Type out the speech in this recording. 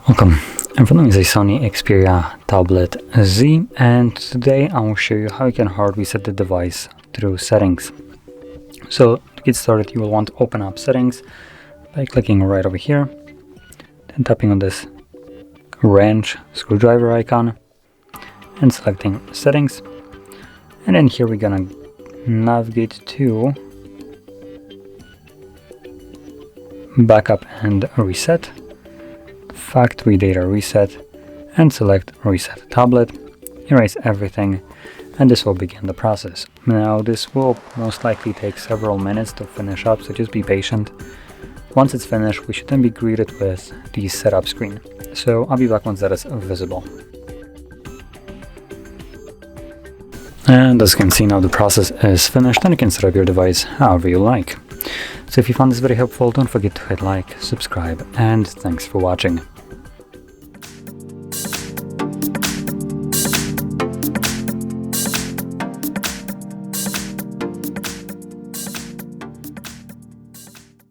Welcome. In front of me is a Sony Xperia Tablet Z, and today I will show you how you can hard reset the device through settings. So to get started, you will want to open up settings by clicking right over here, then tapping on this wrench screwdriver icon and selecting settings, and then here we're gonna navigate to backup and reset, factory data reset, and select reset tablet, erase everything, and this will begin the process. Now this will most likely take several minutes to finish up, so just be patient. Once it's finished, we should then be greeted with the setup screen. So I'll be back once that is visible. And as you can see now, the process is finished and you can set up your device however you like. So if you found this very helpful, don't forget to hit like, subscribe, and thanks for watching.